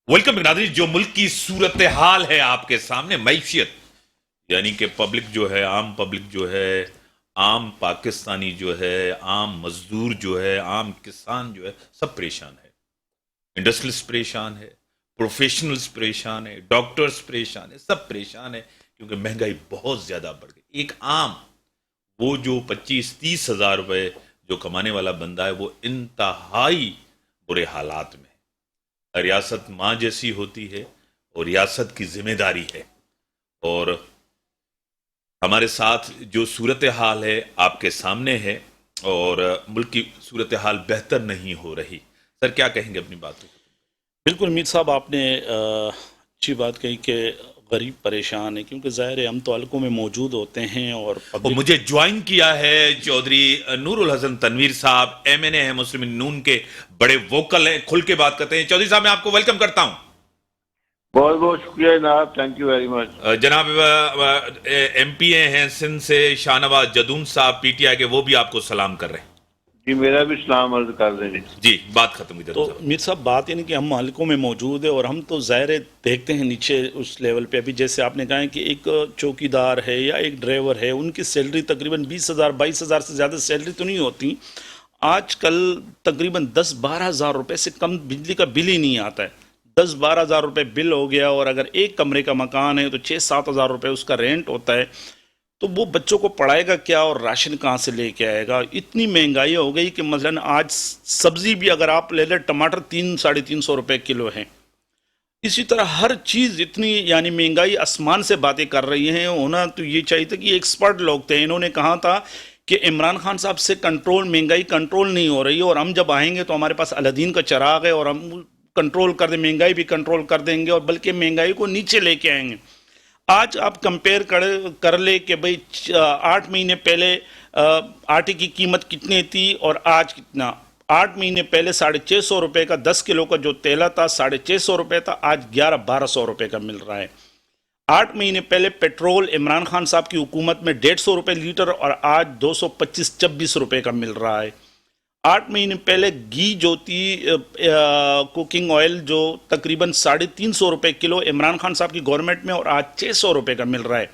Welcome नाज़रीन। जो मुल्क की सूरत हाल है आपके सामने, मैशियत यानी कि पब्लिक जो है, आम पब्लिक जो है, आम पाकिस्तानी जो है, आम मजदूर जो है, आम किसान जो है, सब परेशान है। इंडस्ट्रियलिस्ट परेशान है, प्रोफेशनल्स परेशान है, डॉक्टर्स परेशान है, सब परेशान है क्योंकि महंगाई बहुत ज्यादा बढ़ गई। एक आम वो जो 25-30 हज़ार रुपए जो कमाने वाला बंदा है वो इंतहाई बुरे हालात में है। रियासत माँ जैसी होती है और रियासत की जिम्मेदारी है। और हमारे साथ जो सूरत हाल है आपके सामने है और मुल्क की सूरत हाल बेहतर नहीं हो रही। सर क्या कहेंगे अपनी बातों को? बिल्कुल मीर साहब, आपने अच्छी बात कही कि गरीब परेशान है, क्योंकि ज़ाहिर है हम तो हलकों में मौजूद होते हैं और और पब्लिक। मुझे ज्वाइन किया है चौधरी नूरुल हसन तनवीर साहब, एमएनए है, मुस्लिम नून के बड़े वोकल हैं, खुल के बात करते हैं। चौधरी साहब मैं आपको वेलकम करता हूं। बहुत बहुत शुक्रिया जनाब, थैंक यू वेरी मच। जनाब एमपी हैं सिंध से शाहनवाज जदून साहब पीटीआई के, वो भी आपको सलाम कर रहे हैं। जी मेरा भी सलाम अर्ज कर देंगे। जी बात खत्म हुई। तो मीर साहब, बात यानी कि हम हलकों में मौजूद है और हम तो ज़ाहिर है देखते हैं नीचे उस लेवल पे। अभी जैसे आपने कहा है कि एक चौकीदार है या एक ड्राइवर है, उनकी सैलरी तकरीबन 20,000 22,000 से ज़्यादा सैलरी तो नहीं होती। आजकल तकरीबन 10-12 हज़ार रुपये से कम बिजली का बिल ही नहीं आता है। 10-12 हज़ार रुपये बिल हो गया, और अगर एक कमरे का मकान है तो 6-7 हज़ार रुपये उसका रेंट होता है। तो वो बच्चों को पढ़ाएगा क्या और राशन कहाँ से लेके आएगा? इतनी महंगाई हो गई कि मसलन आज सब्जी भी अगर आप ले लें, टमाटर 300-350 रुपये किलो हैं। इसी तरह हर चीज़ इतनी यानी महंगाई आसमान से बातें कर रही हैं। होना तो ये चाहिए था कि एक्सपर्ट लोग थे, इन्होंने कहा था कि इमरान खान साहब से महंगाई कंट्रोल नहीं हो रही है, और हम जब आएंगे तो हमारे पास अलादीन का चिराग है और हम कंट्रोल कर दें, महंगाई भी कंट्रोल कर देंगे और बल्कि महंगाई को नीचे लेके आएंगे। आज आप कंपेयर कर ले कि भाई 8 महीने पहले आटे की कीमत कितनी थी और आज कितना। 8 महीने पहले 650 रुपये का 10 किलो का जो तेला था 650 रुपये था, आज 1100-1200 रुपये का मिल रहा है। 8 महीने पहले पेट्रोल इमरान खान साहब की हुकूमत में 150 रुपये लीटर और आज 225-26 रुपये का मिल रहा है। 8 महीने पहले घी जो थी, कुकिंग ऑयल जो तकरीबन 350 रुपये किलो इमरान खान साहब की गवर्नमेंट में, और आज 600 रुपये का मिल रहा है।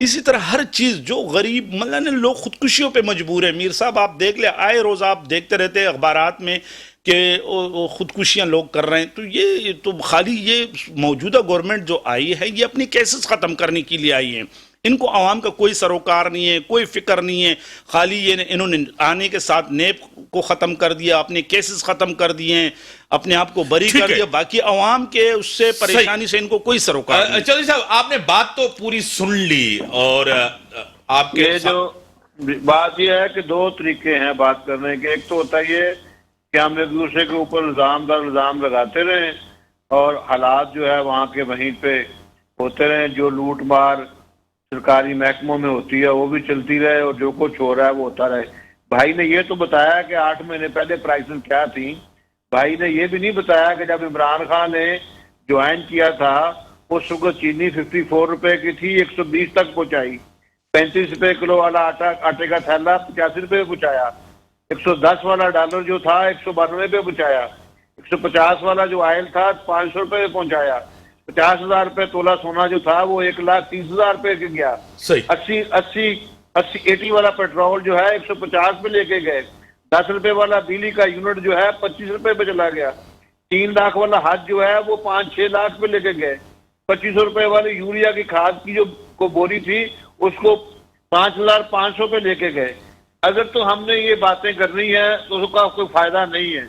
इसी तरह हर चीज़ जो गरीब मतलब लोग खुदकुशियों पे मजबूर है। मीर साहब आप देख ले, आए रोज़ आप देखते रहते हैं अखबारात में कि खुदकुशियाँ लोग कर रहे हैं। तो ये तो खाली ये मौजूदा गवर्नमेंट जो आई है ये अपनी केसेस ख़त्म करने के लिए आई है। इनको आवाम का कोई सरोकार नहीं है, कोई फिक्र नहीं है। खाली ये इन्होंने आने के साथ नेप को ख़त्म कर दिया, अपने केसेस ख़त्म कर दिए हैं, अपने आप को बरी कर दिया, बाकी आवाम के उससे परेशानी से इनको कोई सरोकार नहीं। चौधरी साहब आपने बात तो पूरी सुन ली, और आपके ये जो बात ये है कि दो तरीके हैं बात करने के। एक तो होता है ये कि हम एक दूसरे के ऊपर इल्ज़ाम दर इल्ज़ाम लगाते रहें और हालात जो है वहाँ के वहीं पे होते रहें। जो लूट मार सरकारी महकमों में होती है वो भी चलती रहे और जो कुछ हो रहा है वो होता रहे। भाई ने ये तो बताया कि 8 महीने पहले प्राइसेस क्या थी। भाई ने ये भी नहीं बताया कि जब इमरान खान ने ज्वाइन किया था उस वक्त चीनी 54 रुपए की थी, 120 तक पहुंचाई। 35 रुपए किलो वाला आटे का थैला 85 रुपए पहुंचाया। 110 वाला डॉलर जो था 192 पे पहुंचाया। 150 वाला जो ऑयल था 500 रुपए पहुंचाया। 50,000 रुपए तोला सोना जो था वो 1,30,000 रुपए के गया। सही 80 वाला पेट्रोल जो है 150 पे लेके गए। 10 रुपए वाला बिजली का यूनिट जो है 25 रुपए पे चला गया। 3 लाख वाला हज जो है वो 5-6 लाख पे लेके गए। 2500 रुपए वाली यूरिया की खाद की जो को बोरी थी उसको 5,500 पे लेके गए। अगर तो हमने ये बातें करनी है तो उसका कोई फायदा नहीं है।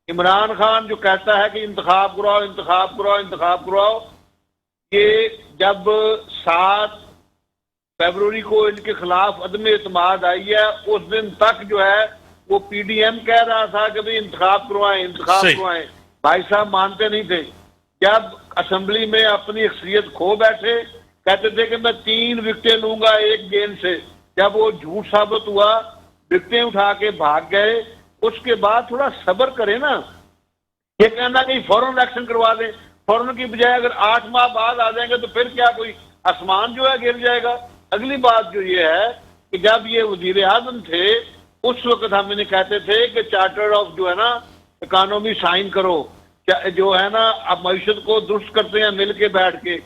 इमरान खान जो कहता है कि इंतखाब कराओ इंतखाब कराओ इंतखाब कराओ, ये जब 7 फरवरी को इनके खिलाफ अदम एतमाद आई है उस दिन तक जो है वो पीडीएम कह रहा था कि भाई इंतखाब करवाएं। भाई साहब मानते नहीं थे। जब असेंबली में अपनी अक्सरियत खो बैठे, कहते थे कि मैं 3 विकेटें लूंगा एक गेंद से। जब वो झूठ साबित हुआ, विकेटें उठा के भाग गए। उसके बाद थोड़ा सब्र करें ना। ये कहना कि फौरन एक्शन करवा दें, फौरन की बजाय अगर 8 माह बाद आ जाएंगे तो फिर क्या कोई आसमान जो है गिर जाएगा। अगली बात जो ये है कि जब ये वजीर आजम थे उस वक्त हम इन्हें कहते थे कि चार्टर ऑफ जो है ना इकोनॉमी साइन करो। جو ہے نا اب معیشت کو درست کرتے ہیں مل کے بیٹھ کے،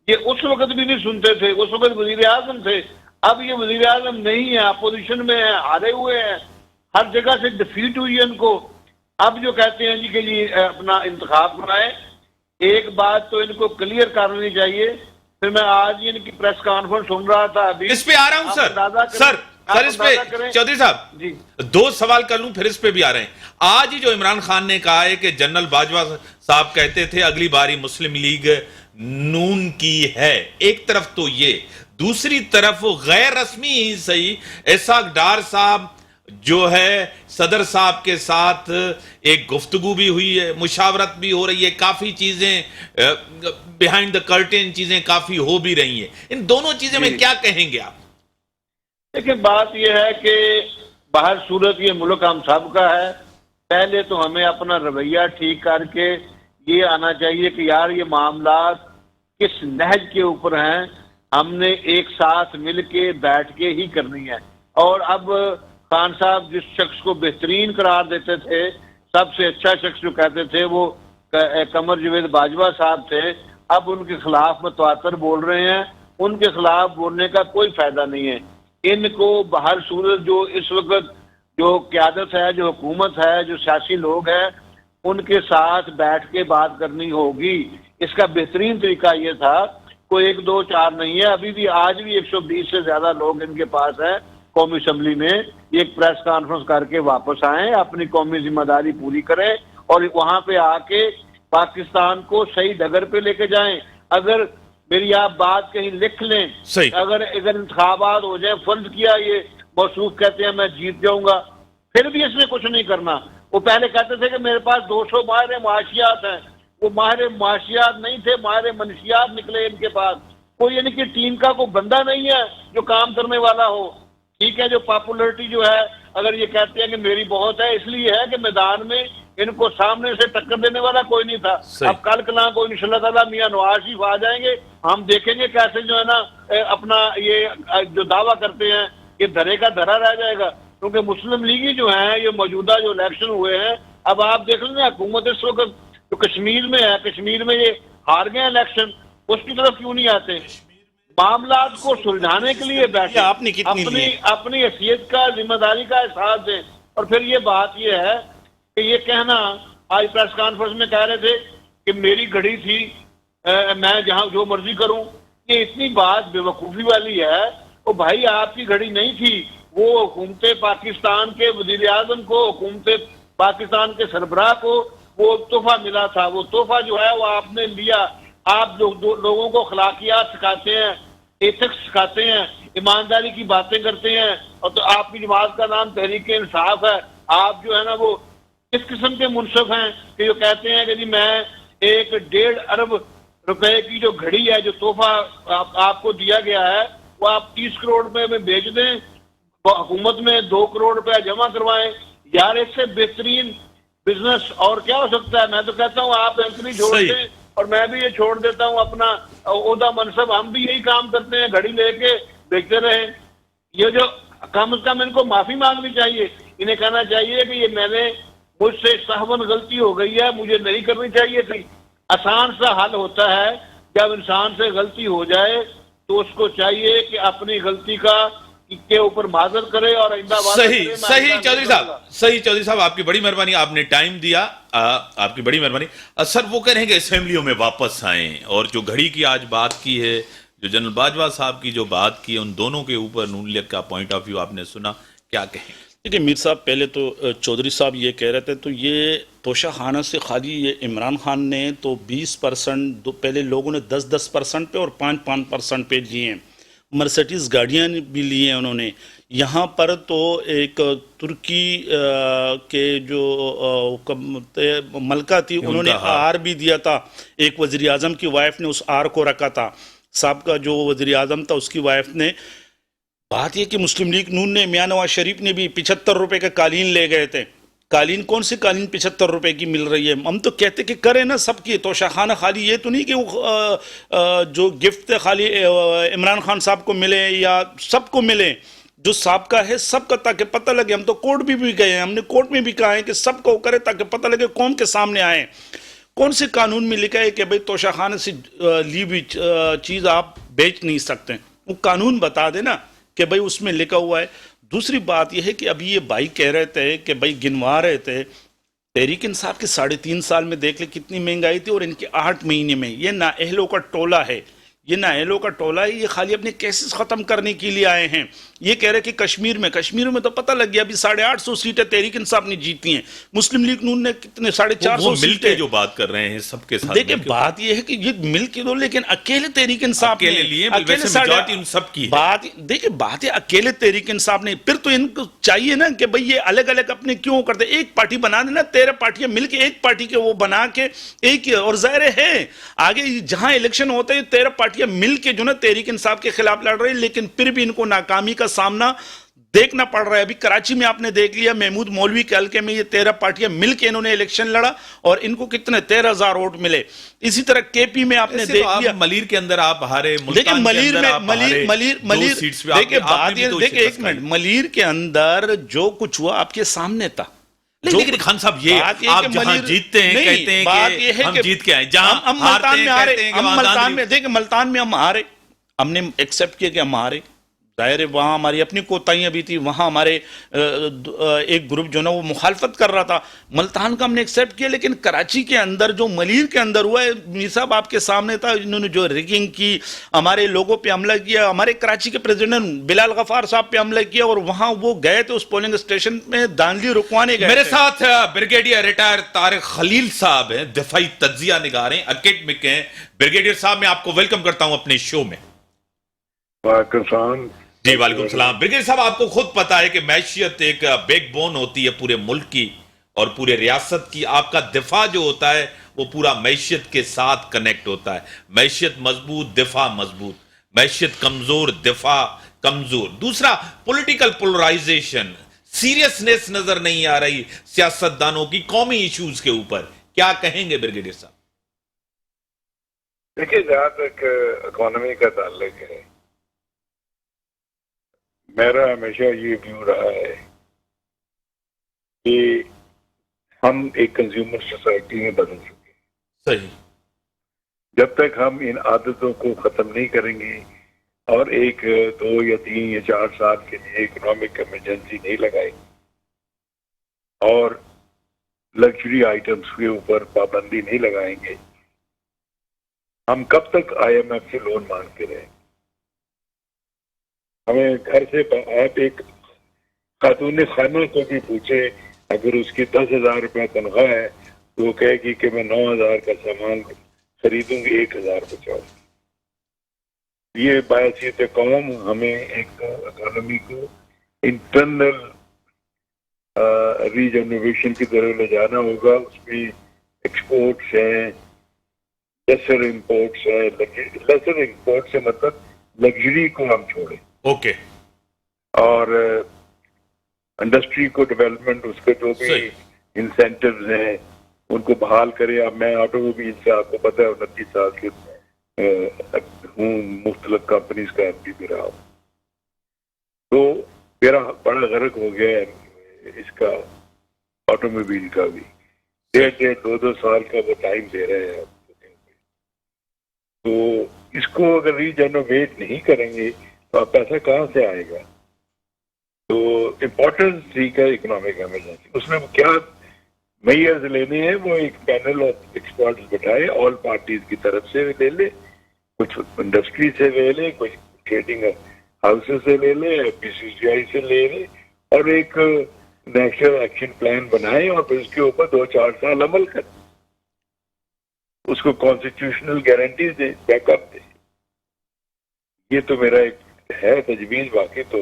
یہ اس وقت بھی نہیں سنتے تھے، اس وقت وزیر اعظم تھے، اب یہ وزیر اعظم نہیں ہے، اپوزیشن میں ہیں، ہارے ہوئے ہیں، ہر جگہ سے ڈیفیٹ ہوئی ہے ان کو. اب جو کہتے ہیں جی کہ یہ اپنا انتخاب کرائیں، ایک بات تو ان کو کلیئر کر لینی چاہیے. پھر میں آج ہی ان کی پریس کانفرنس سن رہا تھا ابھی، اس پہ آ رہا ہوں سر اس پہ چودھری صاحب جی 2 سوال کر لوں پھر اس پہ بھی آ رہے ہیں. آج ہی جو عمران خان نے کہا ہے کہ جنرل باجوہ صاحب کہتے تھے اگلی باری مسلم لیگ نون کی ہے، ایک طرف تو یہ، دوسری طرف غیر رسمی ہی صحیح اسحاق ڈار صاحب جو ہے صدر صاحب کے ساتھ ایک گفتگو بھی ہوئی ہے، مشاورت بھی ہو رہی ہے، کافی چیزیں بیہائنڈ دا کرٹن چیزیں کافی ہو بھی رہی ہیں. ان دونوں چیزیں میں کیا کہیں گے آپ؟ دیکھیں بات یہ ہے کہ باہر صورت یہ ملک ہم سب کا ہے، پہلے تو ہمیں اپنا رویہ ٹھیک کر کے یہ آنا چاہیے کہ یار یہ معاملات کس نہج کے اوپر ہیں، ہم نے ایک ساتھ مل کے بیٹھ کے ہی کرنی ہے. اور اب خان صاحب جس شخص کو بہترین قرار دیتے تھے، سب سے اچھا شخص جو کہتے تھے وہ قمر جاوید باجوہ صاحب تھے، اب ان کے خلاف متواتر بول رہے ہیں. ان کے خلاف بولنے کا کوئی فائدہ نہیں ہے. ان کو بہر صورت جو اس وقت جو قیادت ہے، جو حکومت ہے، جو سیاسی لوگ ہیں، ان کے ساتھ بیٹھ کے بات کرنی ہوگی. اس کا بہترین طریقہ یہ تھا، کوئی 1 2 4 نہیں ہے، ابھی بھی آج بھی 120 سے زیادہ لوگ ان کے پاس ہیں قومی اسمبلی میں. یہ ایک پریس کانفرنس کر کے واپس آئیں، اپنی قومی ذمہ داری پوری کریں اور وہاں پہ آ کے پاکستان کو صحیح ڈگر پہ لے کے جائیں. اگر میری آپ بات کہیں لکھ لیں، اگر انتخابات ہو جائیں، فرض کیا یہ موصوف کہتے ہیں میں جیت جاؤں گا، پھر بھی اس میں کچھ نہیں کرنا. وہ پہلے کہتے تھے کہ میرے پاس 200 ماہر معاشیات ہیں، وہ ماہر معاشیات نہیں تھے، ماہر منشیات نکلے ان کے پاس. کوئی یعنی کہ ٹیم کا کوئی بندہ نہیں ہے جو کام کرنے والا ہو. ٹھیک ہے، جو پاپولرٹی جو ہے اگر یہ کہتے ہیں کہ میری بہت ہے، اس لیے ہے کہ میدان میں ان کو سامنے سے ٹکر دینے والا کوئی نہیں تھا. اب کل کلاں کو انشاءاللہ تعالیٰ میاں نواز شریف آ جائیں گے، ہم دیکھیں گے کیسے جو ہے نا اپنا یہ جو دعویٰ کرتے ہیں یہ دھرے کا دھرا رہ جائے گا. کیونکہ مسلم لیگی جو ہیں یہ موجودہ جو الیکشن ہوئے ہیں، اب آپ دیکھ لیں حکومت اس وقت جو کشمیر میں ہے، کشمیر میں یہ ہار گئے الیکشن، اس کی طرف کیوں نہیں آتے؟ معاملات کو سلجھانے کے لیے بیٹھے، اپنی حیثیت کا ذمہ داری کا احساس دیں. اور پھر یہ بات یہ ہے کہ یہ کہنا آج پریس کانفرنس میں کہہ رہے تھے کہ میری گھڑی تھی، میں جہاں جو مرضی کروں، یہ اتنی بات بے وقوفی والی ہے. وہ بھائی آپ کی گھڑی نہیں تھی، وہ حکومت پاکستان کے وزیر اعظم کو، حکومت پاکستان کے سربراہ کو وہ تحفہ ملا تھا. وہ تحفہ جو ہے وہ آپ نے لیا. آپ لوگوں کو اخلاقیات سکھاتے ہیں، ایتھکس سکھاتے ہیں، ایمانداری کی باتیں کرتے ہیں، اور تو آپ کی جماعت کا نام تحریک انصاف ہے. آپ جو ہے نا وہ اس قسم کے منصف ہیں کہ جو کہتے ہیں کہ جی میں 1.5 ارب روپے کی جو گھڑی ہے، جو تحفہ آپ کو دیا گیا ہے، وہ آپ 30 کروڑ روپے میں بیچ دیں، حکومت میں 2 کروڑ روپے جمع کروائیں. یار اس سے بہترین بزنس اور کیا ہو سکتا ہے؟ میں تو کہتا ہوں آپ اینتھنی چھوڑ دیں اور میں بھی یہ چھوڑ دیتا ہوں اپنا عہدہ منصب، ہم بھی یہی کام کرتے ہیں، گھڑی لے کے بیچتے رہیں. یہ جو کم از کم ان کو معافی مانگنی چاہیے، انہیں کہنا چاہیے کہ یہ میں نے مجھ سے سہون غلطی ہو گئی ہے، مجھے نہیں کرنی چاہیے تھی. آسان سا حل ہوتا ہے، جب انسان سے غلطی ہو جائے تو اس کو چاہیے کہ اپنی غلطی کے اوپر معذرت کرے اور آئندہ صحیح چودھری صاحب آپ کی بڑی مہربانی، آپ نے ٹائم دیا، آپ کی بڑی مہربانی. سر وہ کہہ رہے ہیں کہ اسمبلیوں میں واپس آئیں، اور جو گھڑی کی آج بات کی ہے، جو جنرل باجوہ صاحب کی جو بات کی ہے، ان دونوں کے اوپر نون لیگ کا پوائنٹ آف ویو آپ نے سنا، کیا کہیں؟ دیکھیں میر صاحب، پہلے تو چودھری صاحب یہ کہہ رہے تھے تو یہ توشہ خانہ سے خالی یہ عمران خان نے تو 20%، پہلے لوگوں نے 10% پہ اور 5% پہ لیے ہیں. مرسیڈیز گاڑیاں بھی لی ہیں انہوں نے. یہاں پر تو ایک ترکی کے جو ملکہ تھی، انہوں نے آر بھی دیا تھا. ایک وزیر اعظم کی وائف نے اس آر کو رکھا تھا. صاحب کا جو وزیر اعظم تھا اس کی وائف نے. بات یہ کہ مسلم لیگ نون نے، میاں نواز شریف نے بھی 75 روپے کا قالین لے گئے تھے. قالین کون سی قالین 75 روپے کی مل رہی ہے؟ ہم تو کہتے کہ کریں نا سب کی توشہ خانہ. خالی یہ تو نہیں کہ وہ جو گفٹ خالی عمران خان صاحب کو ملے یا سب کو ملے، جو صاحب کا ہے سب کا، تاکہ پتہ لگے. ہم تو کورٹ بھی گئے ہیں، ہم نے کورٹ میں بھی کہا ہے کہ سب کو کرے تاکہ پتہ لگے، قوم کے سامنے آئیں. کون سے قانون میں لکھا ہے کہ بھئی توشہ خانے سے لی ہوئی چیز آپ بیچ نہیں سکتے؟ وہ قانون بتا دے نا کہ بھئی اس میں لکھا ہوا ہے. دوسری بات یہ ہے کہ ابھی یہ بھائی کہہ رہے تھے کہ بھئی گنوا رہے تھے تحریک انصاف کے 3.5 سال میں دیکھ لیں کتنی مہنگائی تھی، اور ان کے 8 مہینے میں یہ نااہلوں کا ٹولہ ہے. یہ نااہلوں کا ٹولہ ہے، یہ خالی اپنے کیسز ختم کرنے کے لیے آئے ہیں. یہ کہہ رہے کہ کشمیر میں تو پتہ لگ گیا ابھی 850 سیٹیں تحریک انصاف نے جیتی ہیں، مسلم لیگ نون نے کتنے 450 مل کے جو بات کر رہے ہیں سب کے ساتھ. دیکھیں بات یہ ہے کہ یہ مل کے دو، لیکن اکیلے تحریک انصاف کے لیے میجورٹی ان سب کی بات دیکھیں بات ہے اکیلے تحریک انصاف نے. پھر تو ان کو چاہیے نا کہ بھئی یہ الگ الگ اپنے کیوں کرتے، ایک پارٹی بنا دینا، 13 پارٹیاں مل کے ایک پارٹی کے وہ بنا کے ایک. اور ظاہر ہے آگے جہاں الیکشن ہوتا ہے 13 پارٹیاں مل کے جو نا تحریک انصاف کے خلاف لڑ رہے ہیں، لیکن پھر بھی ان کو ناکامی کا سامنا دیکھنا پڑ رہا ہے. ابھی کراچی میں آپ نے دیکھ لیا محمود مولوی کے حلقے میں یہ 13 پارٹیاں مل کے انہوں نے الیکشن لڑا اور ان کو کتنے 13,000 ووٹ ملے. اسی طرح کے پی میں آپ نے دیکھ لیا ملیر کے اندر آپ ہارے، دیکھیں ملیر دیکھیں بات یہ دیکھیں ایک منٹ، ملیر کے اندر جو کچھ ہوا آپ کے سامنے تھا. لیکن خان صاحب یہ آپ جہاں جیتتے ہیں کہتے ہیں کہ ہم جیت کے آئے، جہاں ہم ملتان میں ہارے، ہم ملتان میں دیکھیں ملتان میں ہم ہارے، ہم نے ایکسپٹ کیا کہ ہم ہارے. ظاہر ہے وہاں ہماری اپنی کوتاہیاں بھی تھی، وہاں ہمارے ایک گروپ جو نا وہ مخالفت کر رہا تھا. ملتان کا ہم نے ایکسپٹ کیا، لیکن کراچی کے اندر جو ملیر کے اندر ہوا ہے میر صاحب آپ کے سامنے تھا، انہوں نے جو ریگنگ کی، ہمارے لوگوں پہ حملہ کیا، ہمارے کراچی کے پریزیڈنٹ بلال غفار صاحب پہ حملہ کیا، اور وہاں وہ گئے تھے اس پولنگ اسٹیشن میں دانلی رکوانے گئے. میرے ساتھ بریگیڈیئر ریٹائر طارق خلیل صاحب ہیں، دفاعی تجزیہ نگار ہیں، اکیڈمک ہیں. بریگیڈیئر صاحب میں آپ کو ویلکم کرتا ہوں اپنے شو میں. جی وعلیکم السلام. بریگیڈیئر صاحب آپ کو خود پتا ہے کہ معیشت ایک بیک بون ہوتی ہے پورے ملک کی اور پورے ریاست کی. آپ کا دفاع جو ہوتا ہے وہ پورا معیشت کے ساتھ کنیکٹ ہوتا ہے. معیشت مضبوط، دفاع مضبوط. معیشت کمزور، دفاع کمزور. دوسرا پولیٹیکل پولرائزیشن، سیریسنس نظر نہیں آ رہی سیاستدانوں کی قومی ایشوز کے اوپر. کیا کہیں گے بریگیڈیئر صاحب؟ دیکھیے جہاں تک اکانومی کا تعلق ہے، میرا ہمیشہ یہ ویو رہا ہے کہ ہم ایک کنزیومر سوسائٹی میں بدل چکے ہیں. صحیح. جب تک ہم ان عادتوں کو ختم نہیں کریں گے اور 1 2 یا 3 یا 4 سال کے لیے اکنامک ایمرجنسی نہیں لگائیں اور لگژری آئٹمس کے اوپر پابندی نہیں لگائیں گے، ہم کب تک IMF سے لون مانگتے رہیں گے؟ ہمیں گھر سے آپ ایک خاتون خانہ کو بھی پوچھے، اگر اس کی 10,000 روپے تنخواہ ہے تو وہ کہے گی کہ میں 9,000 کا سامان خریدوں گی، 1,000 بچاؤں گی. یہ باعثیت قوم ہمیں ایک اکانومی کو انٹرنل ریجنریشن کی طرف لے جانا ہوگا. اس میں ایکسپورٹس ہیں، لیسر امپورٹس ہیں. لیسر امپورٹ سے مطلب لگژری کو ہم چھوڑیں اوکے، اور انڈسٹری کو ڈیولپمنٹ، اس کے جو بھی انسینٹیوز ہیں ان کو بحال کرے. اب میں آٹو موبائل سے آپ کو پتہ ہے 29 سال کے ہوں، مختلف کمپنیز کا MP بھی رہا ہوں، تو میرا بڑا غرق ہو گیا ہے اس کا آٹو موبائل کا بھی. 1.5-2 سال کا وہ ٹائم دے رہے ہیں. تو اس کو اگر ریجنویٹ نہیں کریں گے تو پیسہ کہاں سے آئے گا؟ تو امپورٹنس ٹھیک ہے اکنامک ایمرجنسی، اس میں کیا میئرز لینے ہیں، وہ ایک پینل آف ایکسپرٹس بٹھائے، آل پارٹیز کی طرف سے لے لے، کچھ انڈسٹری سے لے لے، کچھ ٹریڈنگ ہاؤسز سے لے لے، PCCI سے لے لے، اور ایک نیشنل ایکشن پلان بنائے اور پھر اس کے اوپر 2-4 سال عمل کریں. اس کو کانسٹیٹیوشنل گارنٹیز دے، بیک اپ دے. یہ تو میرا ایک ہے تجویز. باقی تو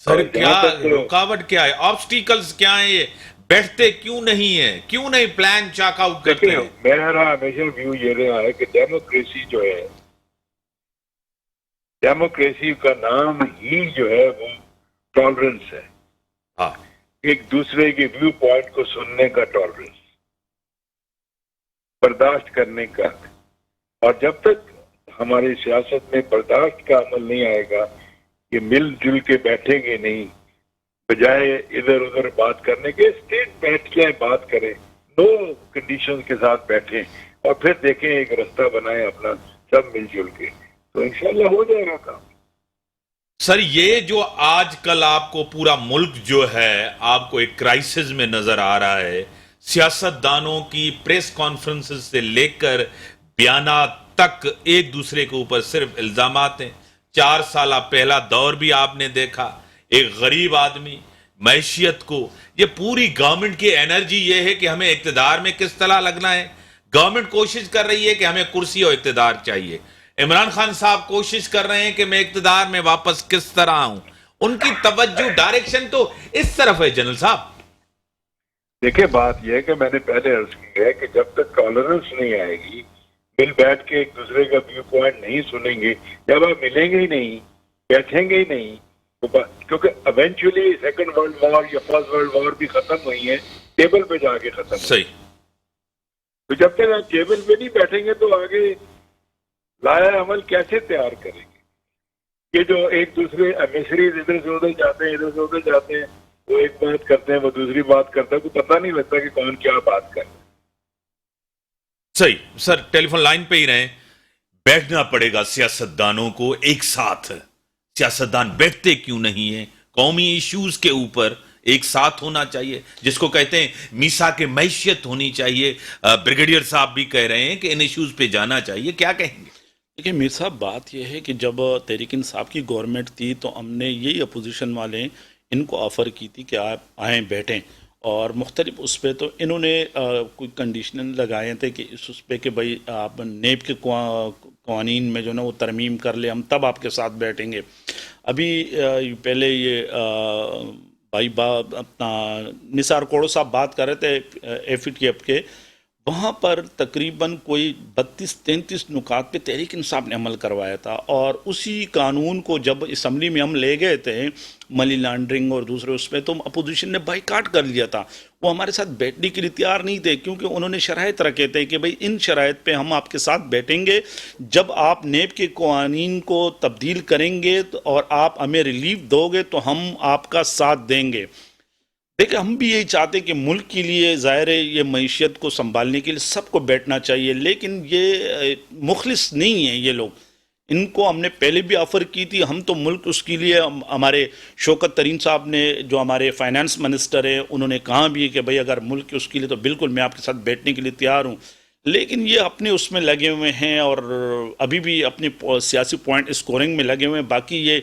سر کیا رکاوٹ کیا ہے، آبسٹیکلز کیا ہیں، یہ بیٹھتے کیوں نہیں ہیں، کیوں نہیں پلان چاک آؤٹ کرتے ہیں؟ میرا ہمیشہ ویو یہ رہا ہے کہ ڈیموکریسی جو ہے، ڈیموکریسی کا نام ہی جو ہے وہ ٹالرنس ہے. ہاں، ایک دوسرے کے ویو پوائنٹ کو سننے کا ٹالرنس، برداشت کرنے کا. اور جب تک ہماری سیاست میں برداشت کا عمل نہیں آئے گا کہ مل جل کے بیٹھیں گے نہیں، بجائے ادھر ادھر بات کرنے کے، اسٹیٹ بیٹھ کے بات کرے. नो कंडीशन के साथ बैठें और फिर देखें एक रास्ता बनाएं अपना सब मिलजुल के, तो इंशाल्लाह हो जाएगा काम। सर, ये जो आजकल आपको पूरा मुल्क जो है आपको एक क्राइसिस में नजर आ रहा है, सियासतदानों की प्रेस कॉन्फ्रेंसेस से लेकर बयाना तक एक दूसरे के ऊपर सिर्फ इल्जामात हैं। 4 साल पहला दौर भी आपने देखा, एक गरीब आदमी मैशियत को, ये पूरी गवर्नमेंट की एनर्जी ये है कि हमें इक्तदार में किस तरह लगना है। गवर्नमेंट कोशिश कर रही है कि हमें कुर्सी और इक्तदार चाहिए। इमरान खान साहब कोशिश कर रहे हैं कि मैं इक्तदार में वापस किस तरह आऊं। उनकी तवज्जो डायरेक्शन तो इस तरफ है जनरल साहब। देखिए, बात यह है कि मैंने पहले अर्ज की है कि जब तक टॉलरेंस नहीं आएगी, मिल बैठ के एक दूसरे का व्यू पॉइंट नहीं सुनेंगे, जब आप मिलेंगे ही नहीं, बैठेंगे ही नहीं, तो क्योंकि इवेंचुअली सेकंड वर्ल्ड वॉर या फर्स्ट वर्ल्ड वॉर भी खत्म हुई है टेबल पे जाके खत्म। सही। तो जब तक आप टेबल पे नहीं बैठेंगे तो आगे लाया अमल कैसे तैयार करेंगे? ये जो एक दूसरे मिसरीज इधर से उधर जाते हैं, इधर से उधर जाते हैं, वो एक बात करते हैं, वो दूसरी बात करता है, को पता नहीं लगता कि कौन क्या बात कर रहा है। सही। सर, टेलीफोन लाइन पे ही रहे, बैठना पड़ेगा सियासतदानों को एक साथ। सियासतदान बैठते क्यों नहीं है? कौमी इश्यूज के ऊपर एक साथ होना चाहिए, जिसको कहते हैं मीसा के मैशियत होनी चाहिए। ब्रिगेडियर साहब भी कह रहे हैं कि इन इश्यूज पे जाना चाहिए, क्या कहेंगे? देखिए मीर साहब, बात यह है कि जब तहरीक इंसाफ की गवर्नमेंट थी तो हमने यही अपोजिशन वाले इनको ऑफ़र की थी कि आप आएँ बैठें, और मुख्तलिफ उस पर तो इन्होंने कोई कंडीशन लगाए थे कि उस पर कि भाई आप नेब के कवानीन में जो ना वो तरमीम कर ले, हम तब आपके साथ बैठेंगे। अभी पहले ये भाई अपना निसार कोड़ो साहब बात कर रहे थे एफएटीएफ के, वहाँ पर तकरीबन कोई 32-33 नुकात पे तहरीक इंसाफ ने अमल करवाया था, और उसी कानून को जब असम्बली में हम ले गए थे मनी लॉन्ड्रिंग और दूसरे उसमें, तो अपोजिशन ने बाइकाट कर लिया था। वो हमारे साथ बैठने के लिए तैयार नहीं थे, क्योंकि उन्होंने शराइत रखे थे कि भाई इन शराइत पे हम आपके साथ बैठेंगे जब आप नेब के कवानीन को तब्दील करेंगे और आप हमें रिलीफ दोगे तो हम आपका साथ देंगे। देखिए, हम भी यही चाहते हैं कि मुल्क के लिए ज़ाहिर है ये मईशत को संभालने के लिए सबको बैठना चाहिए, लेकिन ये मुखलिस नहीं है ये लोग। इनको हमने पहले भी ऑफ़र की थी, हम तो मुल्क उसके लिए, हमारे शौकत तरीन साहब ने जो हमारे फाइनेंस मिनिस्टर हैं उन्होंने कहा भी है कि भाई अगर मुल्क के उसके लिए तो बिल्कुल मैं आपके साथ बैठने के लिए तैयार हूँ, लेकिन ये अपने उसमें लगे हुए हैं और अभी भी अपने सियासी पॉइंट स्कोरिंग में लगे हुए हैं। बाकी ये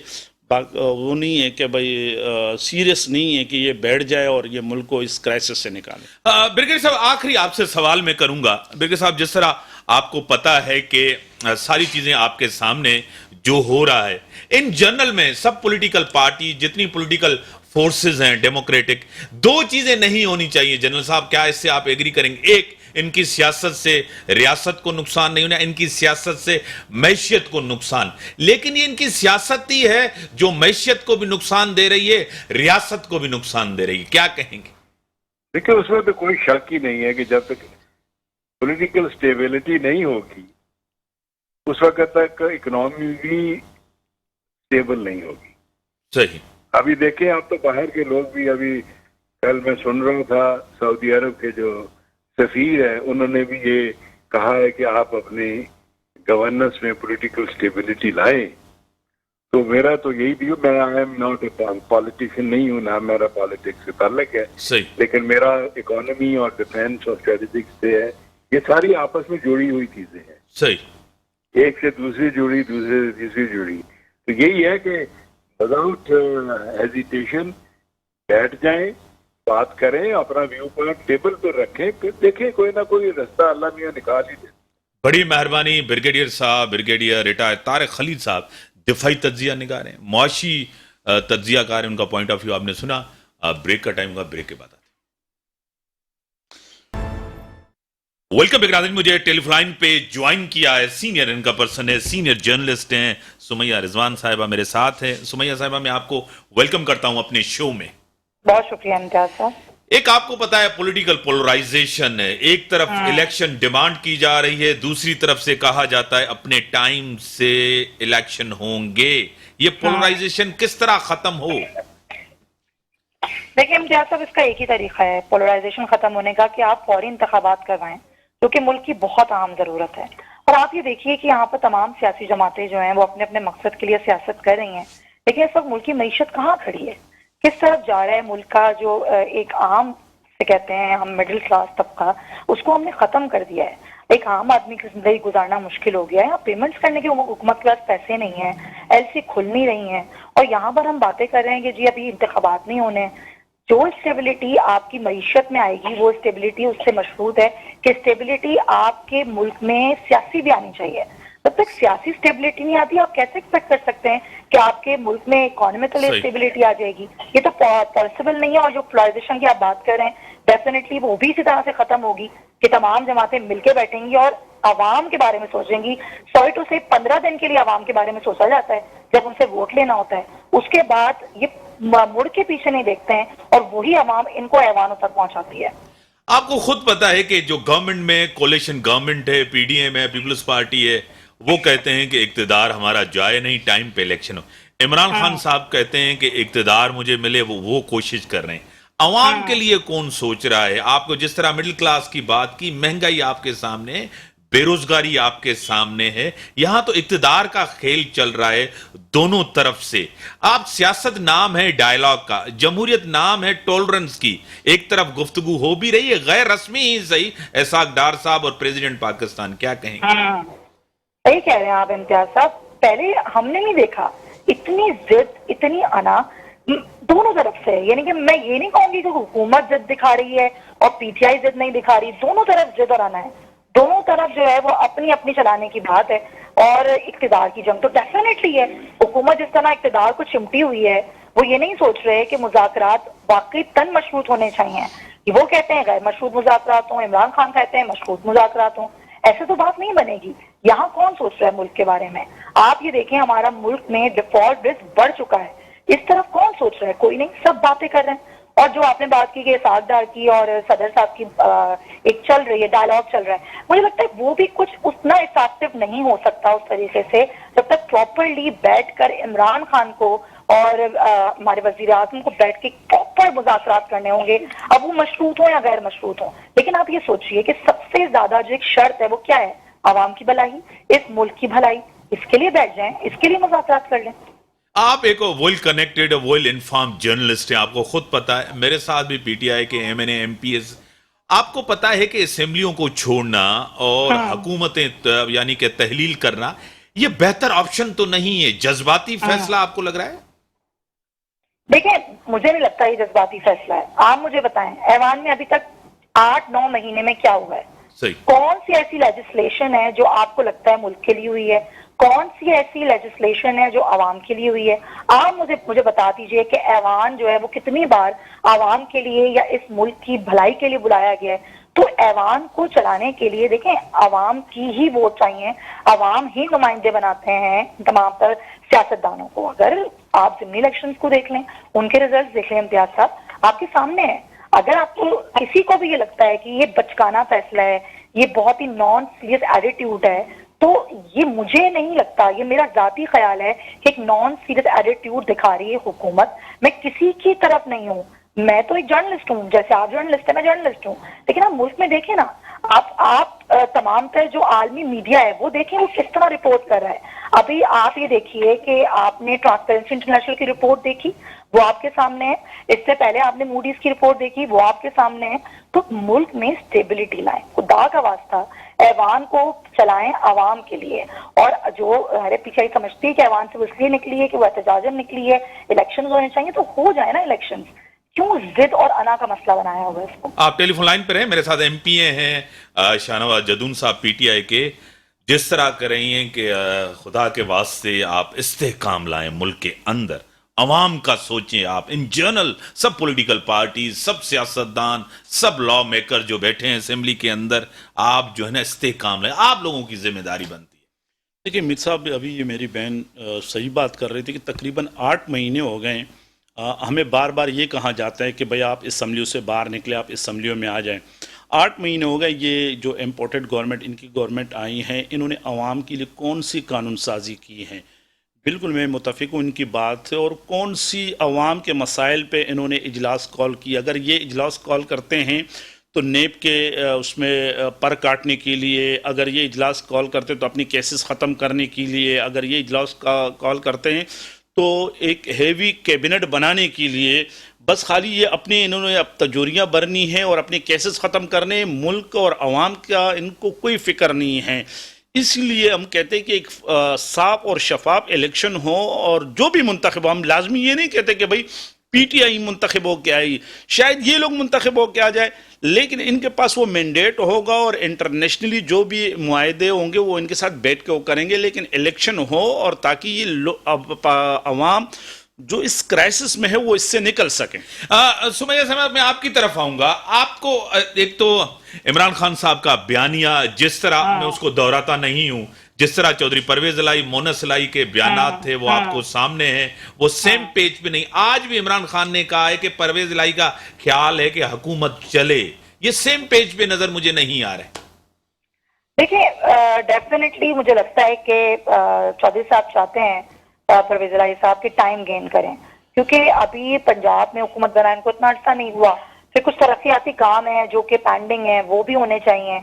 वो नहीं है कि भाई सीरियस नहीं है कि ये बैठ जाए और ये मुल्क को इस क्राइसिस से निकाले। ब्रिगेडियर साहब, आखिरी आपसे सवाल मैं करूंगा। ब्रिगेडियर साहब, जिस तरह आपको पता है कि सारी चीजें आपके सामने जो हो रहा है, इन जनरल में सब पॉलिटिकल पार्टी, जितनी पॉलिटिकल फोर्सेस हैं डेमोक्रेटिक, 2 चीजें नहीं होनी चाहिए जनरल साहब, क्या इससे आप एग्री करेंगे? एक, इनकी सियासत से रियासत को नुकसान नहीं होना, इनकी सियासत से मैशियत को नुकसान। लेकिन ये इनकी सियासत ही है जो मैशियत को भी नुकसान दे रही है, रियासत को भी नुकसान दे रही है, क्या कहेंगे? देखिए, उसमें तो कोई शक ही नहीं है कि जब तक पॉलिटिकल स्टेबिलिटी नहीं होगी उस वक्त तक इकोनॉमी भी स्टेबल नहीं होगी। सही। अभी देखें, आप तो बाहर के लोग भी, अभी कल मैं सुन रहा था सऊदी अरब के जो सफीर है उन्होंने भी ये कहा है कि आप अपने गवर्नेंस में पॉलिटिकल स्टेबिलिटी लाएं। तो मेरा तो यही व्यू, मैं I am not a politician, नहीं हूं ना मेरा पॉलिटिक्स से ताल्लुक है, सही, लेकिन मेरा इकोनॉमी और डिफेंस और स्ट्रेटेजिक्स से है। ये सारी आपस में जुड़ी हुई चीजें हैं, सही, एक से दूसरी जुड़ी, दूसरे से तीसरी जुड़ी। तो यही है कि विदाउट हेजिटेशन बैठ जाएं, बात करें, अपना व्यू पॉइंट टेबल पर रखें, फिर देखें कोई ना कोई रास्ता अल्लाह मियां निकाल ही दे। बड़ी मेहरबानी ब्रिगेडियर साहब, ब्रिगेडियर रिटायर्ड तारिक खलीद साहब, दिफाई तज्जिया निगार हैं, मुआशी तज्जिया कार, उनका पॉइंट ऑफ व्यू आपने सुना। ब्रेक का टाइम होगा, ब्रेक के बाद आते। Welcome back. मुझे टेलीफोन पे ज्वाइन किया है सीनियर, इनका पर्सन है, सीनियर जर्नलिस्ट हैं सुमैया रिजवान साहिबा मेरे साथ हैं। सुमैया साहिबा, मैं आपको वेलकम करता हूं अपने शो में। बहुत शुक्रिया इम्तियाज साहब। एक आपको पता है पॉलिटिकल पोलराइजेशन है, एक तरफ इलेक्शन डिमांड की जा रही है, दूसरी तरफ से कहा जाता है अपने टाइम से इलेक्शन होंगे। ये पोलराइजेशन किस तरह खत्म हो? देखिए इम्तियाज साहब, इसका एक ही तरीका है पोलराइजेशन खत्म होने का, कि आप फौरी इंतखाबात करवाएं, जो कि मुल्क की बहुत अहम जरूरत है। और आप ये देखिए कि यहाँ पर तमाम सियासी जमातें जो हैं वो अपने अपने मकसद के लिए सियासत कर रही हैं, लेकिन इस वक्त मुल्क की मईशत कहाँ खड़ी है, किस तरफ जा रहा है मुल्क का जो एक आम से कहते हैं हम मिडिल क्लास तबका, उसको हमने खत्म कर दिया है। एक आम आदमी की जिंदगी गुजारना मुश्किल हो गया है। यहाँ पेमेंट्स करने के हुकूमत के पास पैसे नहीं है, एलसी खुल नहीं रही हैं, और यहाँ पर हम बातें कर रहे हैं कि जी अभी इंतखाबात नहीं होने। जो स्टेबिलिटी आपकी मईशत में आएगी वो स्टेबिलिटी उससे मशरूत है कि स्टेबिलिटी आपके मुल्क में सियासी भी आनी चाहिए। जब तक सियासी स्टेबिलिटी नहीं आती, आप कैसे एक्सपेक्ट कर सकते हैं कि आपके मुल्क में इकोनॉमिकल स्टेबिलिटी आ जाएगी? ये तो पॉसिबल नहीं है। और जो पोलराइजेशन की आप बात कर रहे हैं, डेफिनेटली वो भी इसी तरह से खत्म होगी कि तमाम जमातें मिलकर बैठेंगी और आवाम के बारे में सोचेंगी। सॉरी टू से 15 दिन के लिए आवाम के बारे में सोचा जाता है जब उनसे वोट लेना होता है, उसके बाद ये मुड़ के पीछे नहीं देखते हैं और वही आवाम इनको ऐवानों तक पहुंचाती है। आपको खुद पता है कि जो गवर्नमेंट में कोलिशन गवर्नमेंट है, पीडीएम है, पीपल्स पार्टी है, वो कहते हैं कि इक्तदार हमारा जाए नहीं, टाइम पे इलेक्शन हो। इमरान खान साहब कहते हैं कि इक्तदार मुझे मिले, वो कोशिश कर रहे हैं। अवाम के लिए कौन सोच रहा है? आपको जिस तरह मिडिल क्लास की बात की, महंगाई आपके सामने है, बेरोजगारी आपके सामने है, यहां तो इक्तदार का खेल चल रहा है दोनों तरफ से। आप सियासत नाम है डायलॉग का, जमहूरियत नाम है टॉलरेंस की। एक तरफ गुफ्तगू हो भी रही है, गैर रस्मी ही सही, एहसाक डार साहब और प्रेसिडेंट पाकिस्तान क्या कहेंगे? सही कह रहे हैं आप इम्तियाज साहब। पहले हमने नहीं देखा इतनी जिद, इतनी अना दोनों तरफ से। यानी कि मैं ये नहीं कहूंगी कि हुकूमत जिद दिखा रही है और पीटीआई जिद नहीं दिखा रही, दोनों तरफ जिद और आना है। दोनों तरफ जो है वो अपनी अपनी चलाने की बात है। और इक्तिदार की जंग तो डेफिनेटली है। हुकूमत जिस तरह इक्तिदार को चिमटी हुई है, वो ये नहीं सोच रहे कि मुज़ाकरात वाकई तन मशरूत होने चाहिए। वो कहते हैं गैर मशरूत मुज़ाकरात हों, इमरान खान कहते हैं मशरूत मुज़ाकरात हों। ऐसे तो बात नहीं बनेगी। यहाँ कौन सोच रहा है मुल्क के बारे में? आप ये देखें, हमारा मुल्क में डिफॉल्ट रिस्क बढ़ चुका है। इस तरफ कौन सोच रहा है? कोई नहीं, सब बातें कर रहे हैं। और जो आपने बात की कि एहसाक डार की और सदर साहब की एक चल रही है, डायलॉग चल रहा है, मुझे लगता है वो भी कुछ उतना इफेक्टिव नहीं हो सकता उस तरीके से जब तक प्रॉपरली बैठकर इमरान खान को और हमारे वजीर आज़म को बैठ के प्रॉपर मुज़ाकरात करने होंगे। अब वो मशरूत हो या गैर मशरूत हो, लेकिन आप ये सोचिए कि सबसे ज्यादा जो एक शर्त है वो क्या है? आवाम की भलाई, इस मुल्क की भलाई। इसके लिए बैठ जाएं, इसके लिए मुज़ाकरात कर लें। आप एक well connected, well informed journalist हैं, आपको खुद पता है, मेरे साथ भी पीटीआई के एमएनए एमपीएस, आपको पता है कि असेंबलियों को छोड़ना और हुकूमतें यानी कि तहलील करना ये बेहतर ऑप्शन तो नहीं है। जज्बाती फैसला आपको लग रहा है? देखिए, मुझे नहीं लगता ये जज्बाती फैसला है। आप मुझे बताएं, ऐवान में अभी तक 8-9 महीने में क्या हुआ है? सही। कौन सी ऐसी लेजिस्लेशन है जो आपको लगता है मुल्क के लिए हुई है? कौन सी ऐसी लेजिस्लेशन है जो आवाम के लिए हुई है? आप मुझे बता दीजिए कि ऐवान जो है वो कितनी बार आवाम के लिए या इस मुल्क की भलाई के लिए बुलाया गया है। तो ऐवान को चलाने के लिए देखें, आवाम की ही वोट चाहिए, आवाम ही नुमाइंदे बनाते हैं तमाम तर सियासतदानों को। अगर आप ज़िमनी इलेक्शंस को देख लें, उनके रिजल्ट देख लें इम्तियाज साहब, आपके सामने है। अगर आपको किसी को भी ये लगता है कि ये बचकाना फैसला है, ये बहुत ही नॉन सीरियस एटीट्यूड है, तो ये मुझे नहीं लगता, ये मेरा जाती ख्याल है कि एक नॉन सीरियस एटीट्यूड दिखा रही है हुकूमत। मैं किसी की तरफ नहीं हूँ, मैं तो एक जर्नलिस्ट हूँ, जैसे आप जर्नलिस्ट है मैं जर्नलिस्ट हूँ। लेकिन आप मुल्क में देखें ना, आप तमाम तरह जो आलमी मीडिया है वो देखें वो किस तरह रिपोर्ट कर रहा है। अभी आप ये देखिए कि आपने ट्रांसपेरेंसी इंटरनेशनल की रिपोर्ट देखी, वो आपके सामने है। इससे पहले आपने मूडीज की रिपोर्ट देखी, वो आपके सामने है। तो मुल्क में स्टेबिलिटी लाएं, खुदा का वास्ता ऐवान को चलाएं आवाम के लिए। और जो हमारे पीछे समझती है कि ऐवान से वो इसलिए निकली है कि वो एहतजाजन निकली है, इलेक्शन होने चाहिए, तो हो जाए ना इलेक्शन। क्यों जिद और अना का मसला बनाया हुआ है इसको? आप टेलीफोन लाइन पर हैं, मेरे साथ एमपीए हैं शाहनवाज जदून साहब पीटीआई के। जिस तरह कर रही हैं कि खुदा के वास्ते आप इस्तेहकाम लाएं मुल्क के अंदर, अवाम का सोचें आप, इन जनरल सब पॉलिटिकल पार्टीज, सब सियासतदान, सब लॉ मेकर जो बैठे हैं असेंबली के अंदर, आप जो है ना इस्तेहकाम लाएं, आप लोगों की जिम्मेदारी बनती है। देखिए मीर साहब, अभी ये मेरी बहन सही बात कर रही थी कि तकरीबन 8 महीने हो गए हमें बार बार ये कहा जाता है कि भाई आप असम्बलियों से बाहर निकले, आप असम्बलियों में आ जाएं। 8 महीने हो गए ये जो इम्पोर्टेड गवर्नमेंट, इनकी गवर्नमेंट आई हैं, इन्होंने आवाम के लिए कौन सी कानून साजी की है بالکل میں متفق ہوں ان کی بات سے. اور کون سی عوام کے مسائل پہ انہوں نے اجلاس کال کی؟ اگر یہ اجلاس کال کرتے ہیں تو نیب کے اس میں پر کاٹنے کے لیے، اگر یہ اجلاس کال کرتے تو اپنی کیسز ختم کرنے کے لیے، اگر یہ اجلاس کال کرتے ہیں تو ایک ہیوی کیبنٹ بنانے کے لیے، بس خالی یہ اپنے انہوں نے اب تجوریاں برنی ہیں اور اپنے کیسز ختم کرنے، ملک اور عوام کا ان کو کوئی فکر نہیں ہے. اس لیے ہم کہتے ہیں کہ ایک صاف اور شفاف الیکشن ہو، اور جو بھی منتخب ہو، ہم لازمی یہ نہیں کہتے کہ بھائی پی ٹی آئی منتخب ہو کے آئی، شاید یہ لوگ منتخب ہو کے آ جائے، لیکن ان کے پاس وہ مینڈیٹ ہوگا اور انٹرنیشنلی جو بھی معاہدے ہوں گے وہ ان کے ساتھ بیٹھ کے وہ کریں گے. لیکن الیکشن ہو اور تاکہ یہ عوام جو اس کرائسس میں ہے وہ اس سے نکل سکیں. سمیہ صاحب میں آپ کی طرف آؤں گا. آپ کو ایک تو عمران خان صاحب کا بیانیہ جس طرح میں اس کو دہراتا نہیں ہوں، جس طرح چودھری پرویز الہی، مونس الہی کے بیانات تھے وہ آپ کو سامنے ہیں، وہ سیم پیج پہ نہیں. آج بھی عمران خان نے کہا ہے کہ پرویز الہی کا خیال ہے کہ حکومت چلے، یہ سیم پیج پہ نظر مجھے نہیں آ رہے. دیکھیں ڈیفینیٹلی مجھے لگتا ہے کہ چودھری صاحب چاہتے ہیں پرویز الہی صاحب کی ٹائم گین کریں، کیونکہ ابھی پنجاب میں حکومت بنانے کو اتنا عرصہ نہیں ہوا، پھر کچھ ترقیاتی کام ہیں جو کہ پینڈنگ ہیں وہ بھی ہونے چاہیے،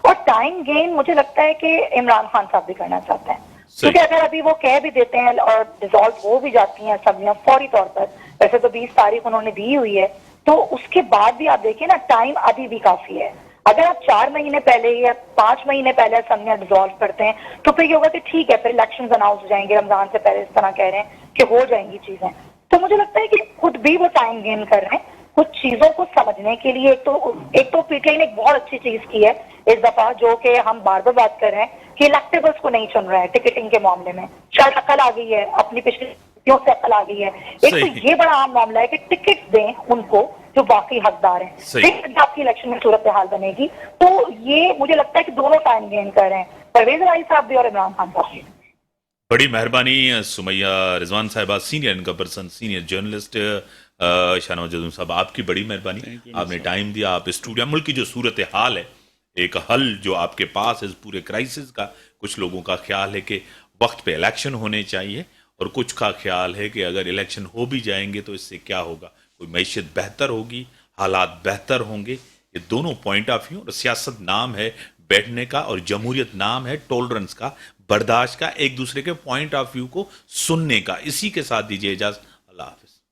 اور ٹائم گین مجھے لگتا ہے کہ عمران خان صاحب بھی کرنا چاہتے ہیں. کیونکہ اگر ابھی وہ کہہ بھی دیتے ہیں اور ڈیزالو ہو بھی جاتی ہیں اسمبلیاں فوری طور پر، ویسے تو 20 تاریخ انہوں نے دی ہوئی ہے، تو اس کے بعد بھی آپ دیکھیں نا ٹائم ابھی بھی کافی ہے. اگر آپ 4 مہینے پہلے یا 5 مہینے پہلے اسمبلیاں ڈیزالو کرتے ہیں تو پھر یہ ہوگا کہ ٹھیک ہے پھر الیکشنز اناؤنس ہو جائیں گے رمضان سے پہلے، اس طرح کہہ رہے ہیں کہ ہو جائیں گی چیزیں. تو مجھے لگتا ہے کہ خود بھی وہ ٹائم گین کر رہے ہیں کچھ چیزوں کو سمجھنے کے لیے. ایک تو پی ٹی آئی نے ایک بہت اچھی چیز کی ہے اس دفعہ، جو کہ ہم بار بار بات کر رہے ہیں کہ الیکٹیبلز کو نہیں چن رہے ہیں ٹکٹنگ کے معاملے میں. شاید عقل آ گئی ہے، اپنی پچھلی سے عقل آ گئی ہے. ایک تو یہ بڑا عام معاملہ ہے کہ ٹکٹ دیں ان کو جو باقی حقدار ہیں، پھر آپ کی الیکشن میں صورتحال بنے گی. تو یہ مجھے لگتا ہے کہ دونوں ٹائم گین کر رہے ہیں، پرویز الہی صاحب بھی اور عمران خان صاحب بھی. بڑی مہربانی سمیہ رضوان صاحبہ، سینئر ان کا person, senior journalist. Shahnawaz Jadoon صاحب آپ کی بڑی مہربانی، آپ نے ٹائم دیا، آپ اسٹوڈیو. ملک کی جو صورتحال ہے، ایک حل جو آپ کے پاس ہے پورے کرائسس کا، کچھ لوگوں کا خیال ہے کہ وقت پہ الیکشن ہونے چاہیے، اور کچھ کا خیال ہے کہ اگر الیکشن ہو بھی جائیں گے تو اس سے کیا ہوگا، کوئی معیشت بہتر ہوگی، حالات بہتر ہوں گے. یہ دونوں پوائنٹ آف ویو. اور سیاست نام ہے بیٹھنے کا، اور جمہوریت نام ہے ٹولرنس کا، برداشت کا، ایک دوسرے کے پوائنٹ آف ویو کو سننے کا. اسی کے ساتھ دیجیے اجازت. اللہ حافظ.